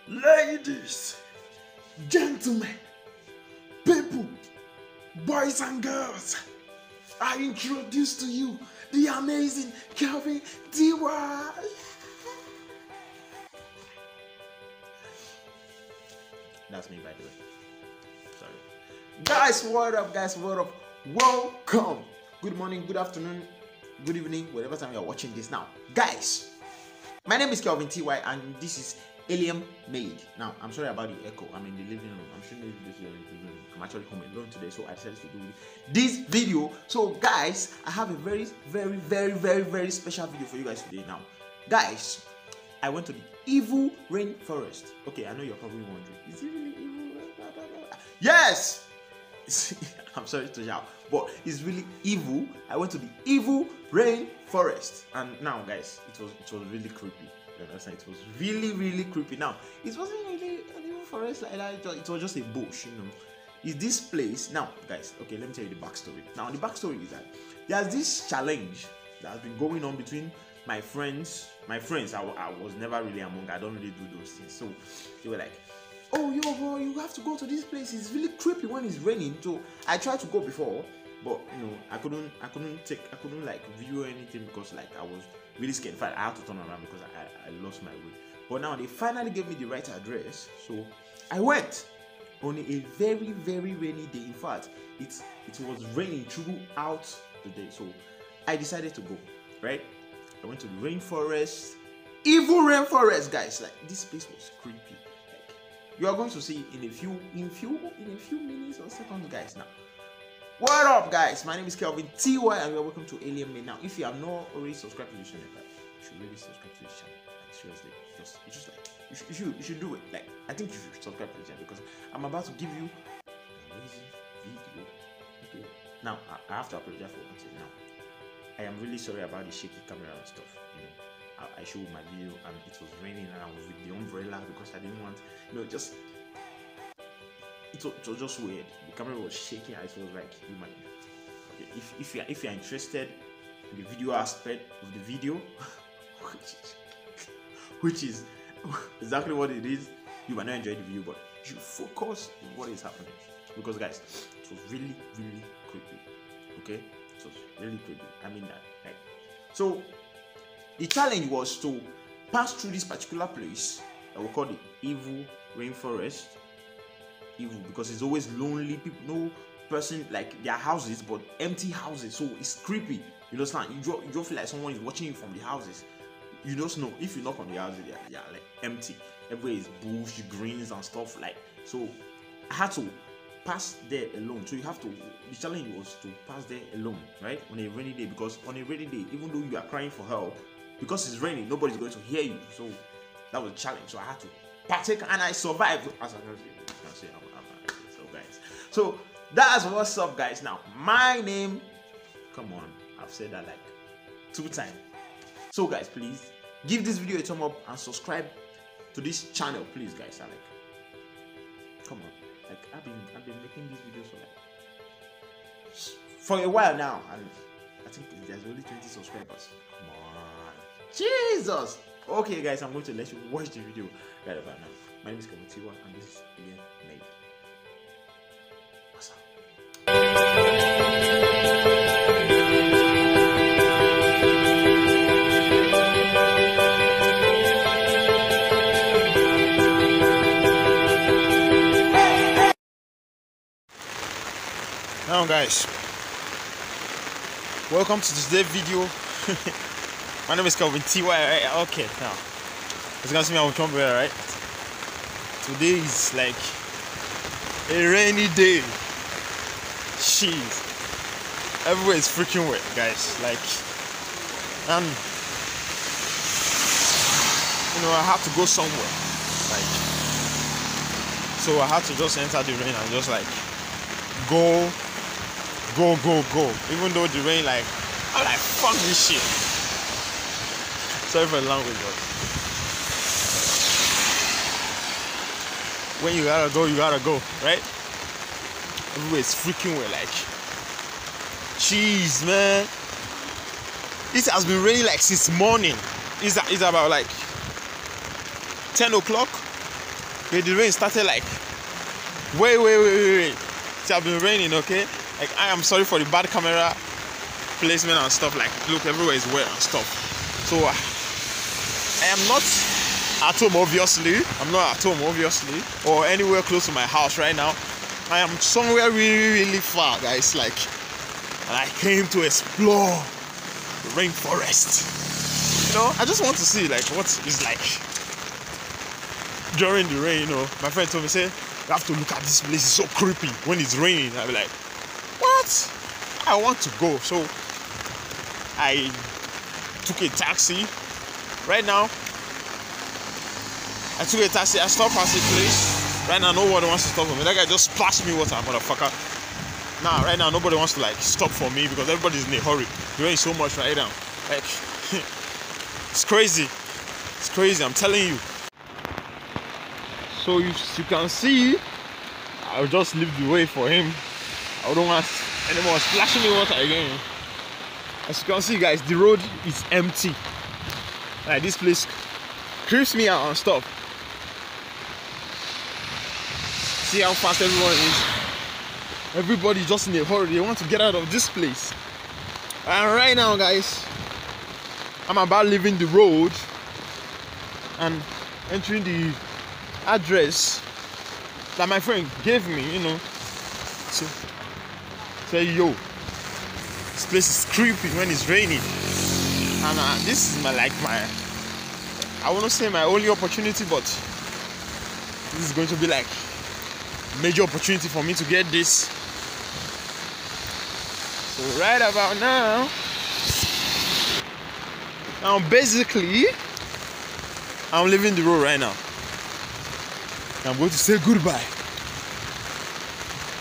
Ladies, gentlemen, people, boys and girls, I introduce to you the amazing Kelvinty. That's me, by the way. Sorry. Guys, what up, guys? What up? Welcome. Good morning, good afternoon, good evening, whatever time you're watching this now. Guys, my name is Kelvinty and this is Alien Made. Now, I'm sorry about the echo. I'm in the living room. I'm shooting this video in the living room. I'm actually home alone today, so I decided to do this video. So, guys, I have a very special video for you guys today. Now, guys, I went to the evil rainforest. Okay, I know you're probably wondering, is it really evil? Yes! I'm sorry to shout, but it's really evil. I went to the evil rainforest, and now, guys, it was really creepy. You understand? It was really creepy. Now, it wasn't really an evil forest like that. It was just a bush, you know. Is this place now, guys? Okay, let me tell you the backstory. Now, the backstory is that there's this challenge that has been going on between my friends. I was never really among. I don't really do those things. So they were like, "Oh, yo, bro, you have to go to this place. It's really creepy when it's raining." So I tried to go before, but you know, I couldn't like view anything because like I was really scared. In fact, I had to turn around because I lost my way. But now they finally gave me the right address, so I went on a very rainy day. In fact, it was raining throughout the day, so I decided to go. Right, I went to the rainforest, evil rainforest, guys. Like, this place was creepy. Like, you are going to see in a few minutes or seconds, guys. Now, what up, guys? My name is Kelvinty and you're welcome to Alien Made. Now, if you have not already subscribed to this channel, like, you should really subscribe to this channel. Like, seriously, just like you should do it. Like, I think you should subscribe to this channel because I'm about to give you an amazing video. Okay. Now, I have to apologize for one thing. Now, I am really sorry about the shaky camera and stuff. You know, I showed my video and it was raining and I was with the umbrella because I didn't want, you know, just. It was just weird. The camera was shaking and it was like, you might. Okay, if you're interested in the video aspect of the video, which is exactly what it is, you might not enjoy the video, but you focus on what is happening because, guys, it was really creepy. Okay, it was really creepy. I mean that. Like, so the challenge was to pass through this particular place that we call the evil rainforest. Evil because it's always lonely. People, no person, like, their houses, but empty houses, so it's creepy. You understand? You don't feel like someone is watching you from the houses. You just know if you knock on the houses, they're like empty. Everywhere is bush, greens and stuff. Like, so I had to pass there alone. So you have to. The challenge was to pass there alone, right, on a rainy day, because on a rainy day, even though you are crying for help, because it's raining, nobody's going to hear you. So that was a challenge. So I had to partake, and I survived. As I can say, so, guys, so that's what's up, guys. Now, my name, come on, I've said that like 2 times. So, guys, please give this video a thumb up and subscribe to this channel, please, guys. I like, come on, like, I've been making these videos for a while now, and I think there's only 20 subscribers. Come on, Jesus. Okay, guys, I'm going to let you watch the video right about now. My name is Kelvinty and this is Alien Made. What's up? Now, guys, welcome to today's video. My name is Kelvinty. Okay, now, as you can see me, I'm with umbrella, right? Today is like a rainy day. Jeez, everywhere is freaking wet, guys. Like, and you know, I have to go somewhere. Like, so I had to just enter the rain and just like go. Even though the rain, like, I'm like, fuck this shit. Sorry for the language, but when you gotta go, right? Everywhere is freaking wet, like, jeez, man. It has been raining like since morning. It's about like 10 o'clock. Okay, the rain started like wait. See, I've been raining, okay? Like, I am sorry for the bad camera placement and stuff. Like, look, everywhere is wet and stuff. So I am not at home, obviously. I'm not at home, obviously, or anywhere close to my house right now. I am somewhere really far, guys. Like, and I came to explore the rainforest. You know, I just want to see like what it's like during the rain. You know, my friend told me, say, you have to look at this place, it's so creepy when it's raining. I'll be like, what? I want to go. So I took a taxi. Right now, I took a taxi, I stopped at a place. Right now, nobody wants to stop for me. That guy just splashed me water, motherfucker. Nah, right now, nobody wants to like stop for me because everybody's in a hurry. The rain is so much right now. Like, it's crazy. It's crazy, I'm telling you. So you can see, I'll just leave the way for him. I don't want anymore splashing me water again. As you can see, guys, the road is empty. Like, this place creeps me out and stuff. See how fast everyone is. Everybody's just in a hurry. They want to get out of this place. And right now, guys, I'm about leaving the road and entering the address that my friend gave me, you know. So say, yo, this place is creepy when it's raining. And this is I want to say my only opportunity, but this is going to be like major opportunity for me to get this. So right about now basically I'm leaving the road right now. I'm going to say goodbye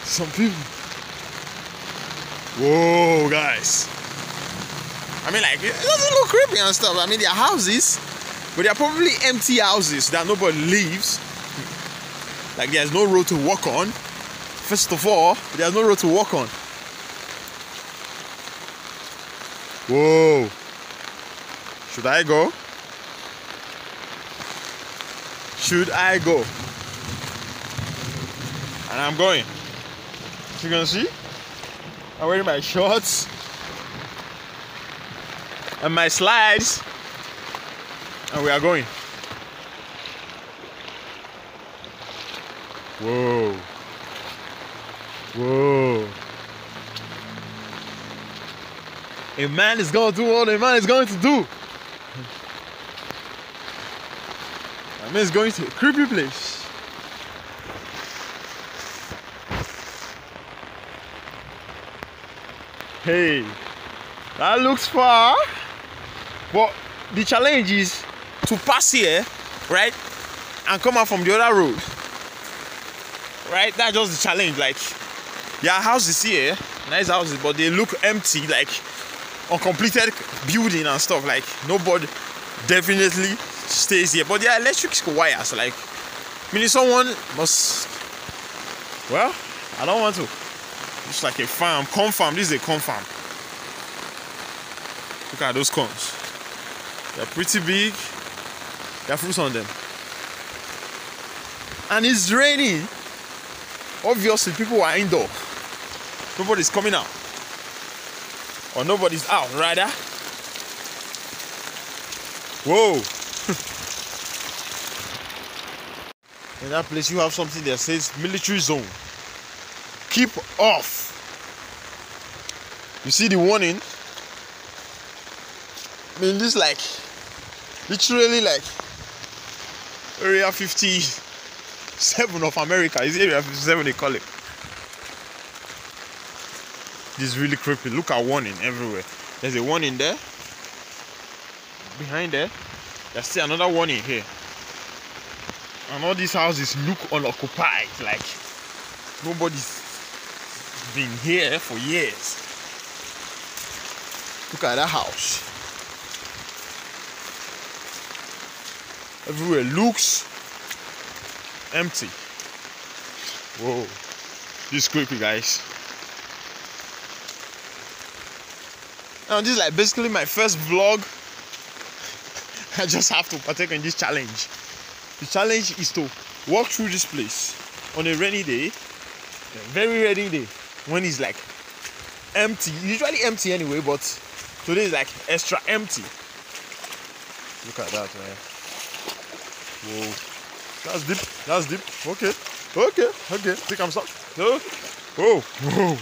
to some people. Whoa, guys. I mean, like, it doesn't look creepy and stuff. I mean, they're houses, but they're probably empty houses that nobody lives. Like, there's no road to walk on. First of all, there's no road to walk on. Whoa. Should I go? Should I go? And I'm going. You can see, I'm wearing my shorts and my slides, and we are going. Whoa. Whoa. A man is going to do what a man is going to do. A man is going to a creepy place. Hey, that looks far, but the challenge is to pass here, right, and come out from the other road, right? That's just the challenge. Like, there are houses here, nice houses, but they look empty, like uncompleted building and stuff. Like, nobody definitely stays here, but there are electric wires. Like, meaning someone must. Well, I don't want to. It's like a farm, corn farm. This is a corn farm. Look at those corns. They're pretty big. There are fruits on them. And it's raining. Obviously, people are indoor. Nobody's coming out. Or nobody's out, rather. Whoa. In that place, you have something that says military zone. Keep off. You see the warning? I mean, this like literally like area 57 of America. Is area 57 they call it? This is really creepy. Look at warning everywhere. There's a warning there. Behind there, there's still another warning here. And all these houses look unoccupied. Like, nobody's been here for years. Look at that house. Everywhere looks empty. Whoa, this is creepy, guys. Now this is like basically my first vlog. I just have to partake in this challenge. The challenge is to walk through this place on a rainy day, a very rainy day, when it's like empty. Usually empty anyway, but today is like extra empty. Look at that, man. Whoa. That's deep. That's deep. Okay. Okay. Okay. Think I'm stuck. No. Whoa. Whoa.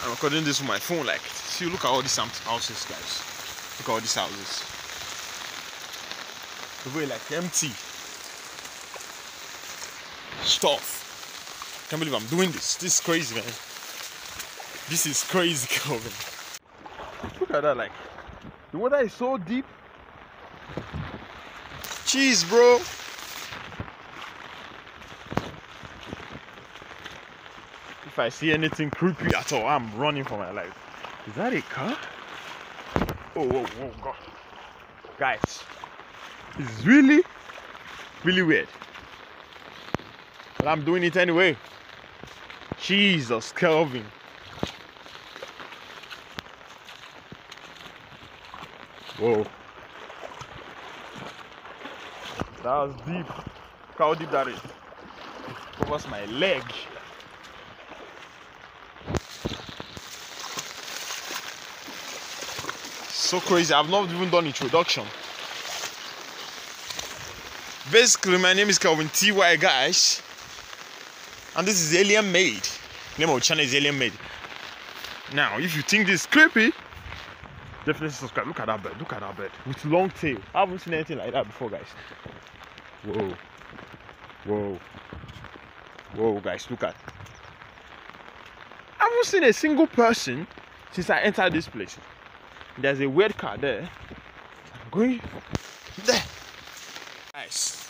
I'm recording this with my phone. Like, see, look at all these houses, guys. Look at all these houses. The way like empty stuff. Can't believe I'm doing this. This is crazy, man. This is crazy, Kelvin. Look at that, like the water is so deep. Jeez, bro. If I see anything creepy at all, I'm running for my life. Is that a car? Oh, whoa, whoa, God. Guys, it's really, really weird. But I'm doing it anyway. Jesus, Kelvin. Whoa. That was deep. Look how deep that is. Covers my leg. So crazy. I've not even done introduction. Basically, my name is Kelvinty, guys. And this is Alien Made. The name of the channel is Alien Made. Now, if you think this is creepy, definitely subscribe. Look at that bird. Look at that bird with long tail. I haven't seen anything like that before, guys. Whoa. Whoa. Whoa, guys. Look at. I haven't seen a single person since I entered this place. There's a weird car there. I'm going there. Guys,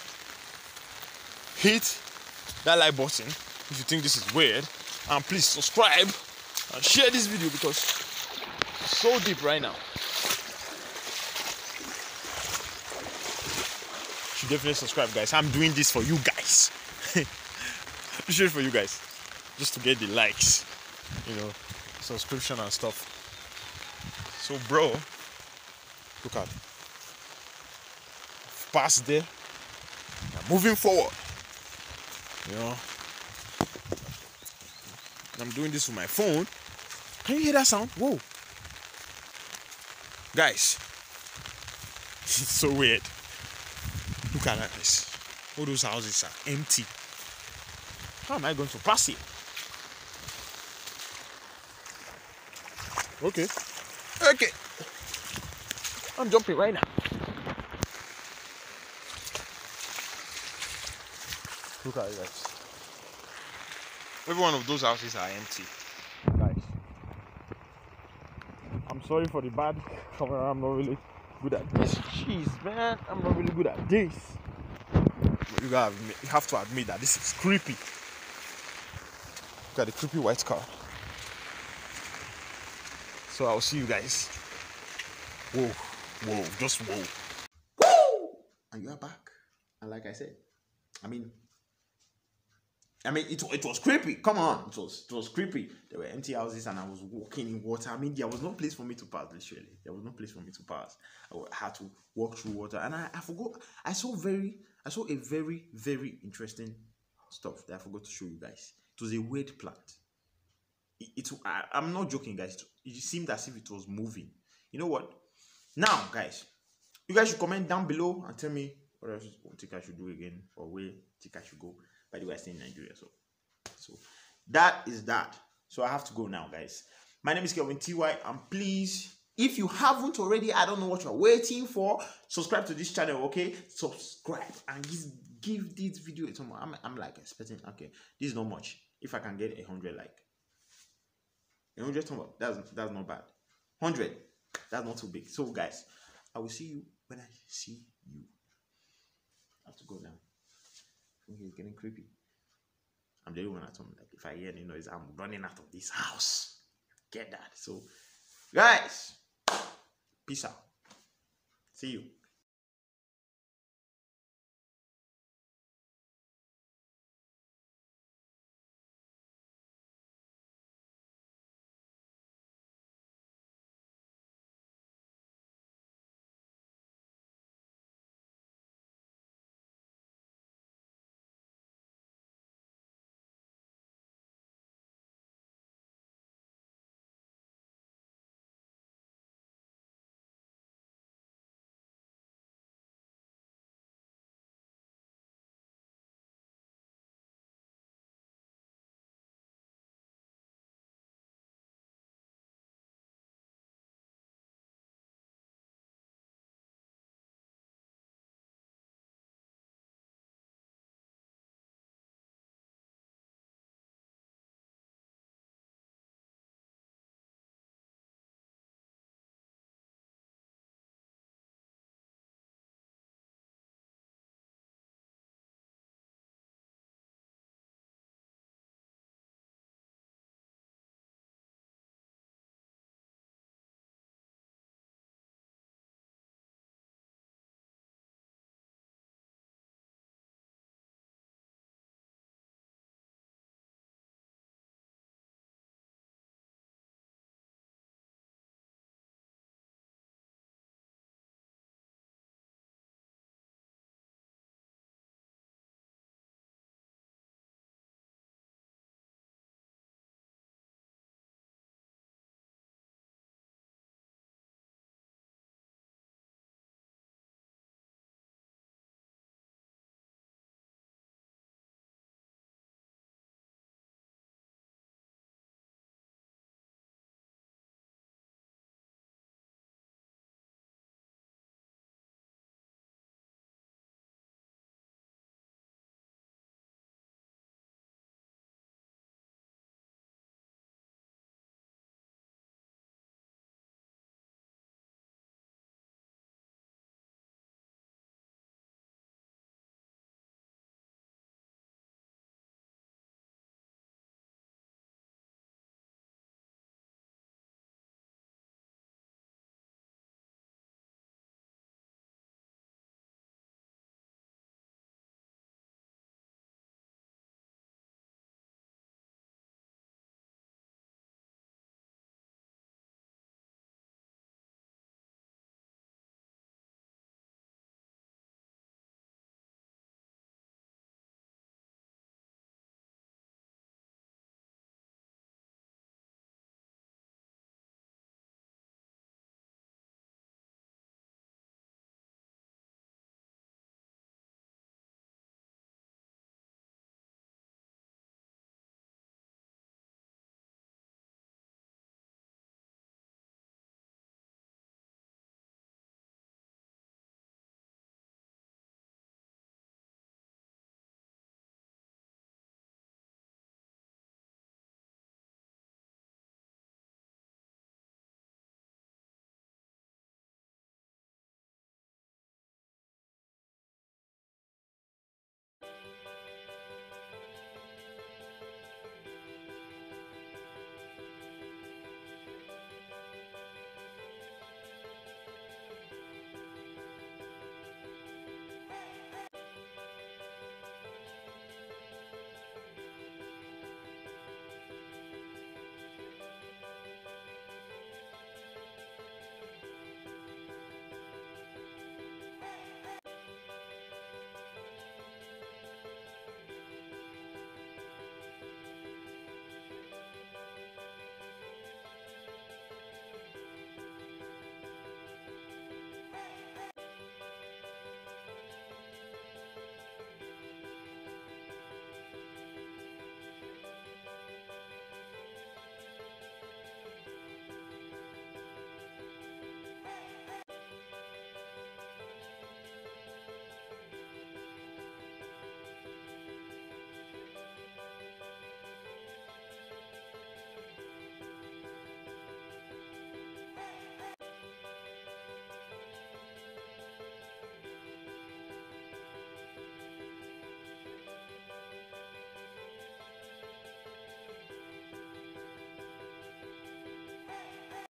hit that like button if you think this is weird. And please subscribe and share this video because it's so deep right now. You should definitely subscribe, guys. I'm doing this for you guys. I'm doing it for you guys. Just to get the likes, you know, subscription and stuff. So, bro, look at. Past there. I'm moving forward. You know. I'm doing this with my phone. Can you hear that sound? Whoa. Guys. It's so weird. Look at that, guys. All those houses are empty. How am I going to pass it? Okay. Okay. I'm jumping right now. Look at it, guys. Every one of those houses are empty. Guys. I'm sorry for the bad camera. I'm not really good at this. Jeez, man. I'm not really good at this. But you have to admit that this is creepy. Look at the creepy white car. So I'll see you guys. Whoa, whoa, just whoa. Woo! And you are back. And like I said, I mean, it was creepy. Come on, it was creepy. There were empty houses, and I was walking in water. I mean, there was no place for me to pass. Literally, there was no place for me to pass. I had to walk through water, and I forgot. I saw a very, very interesting stuff that I forgot to show you guys. It was a weird plant. I'm not joking, guys. It seemed as if it was moving. You know what? Now, guys, you guys should comment down below and tell me what else you think I should do again, or where you think I should go. By the way, I stay in Nigeria, so that is that. So I have to go now, guys. My name is Kelvinty, and please, if you haven't already, I don't know what you're waiting for. Subscribe to this channel, okay? Subscribe and give this video a thumb up. I'm like expecting. Okay, this is not much. If I can get 100 like 100 thumb up, that's not bad. 100, that's not too big. So guys, I will see you when I see you. I have to go now. It's getting creepy. I'm the only one at home. Like, if I hear any noise, I'm running out of this house. Get that. So, guys, peace out. See you.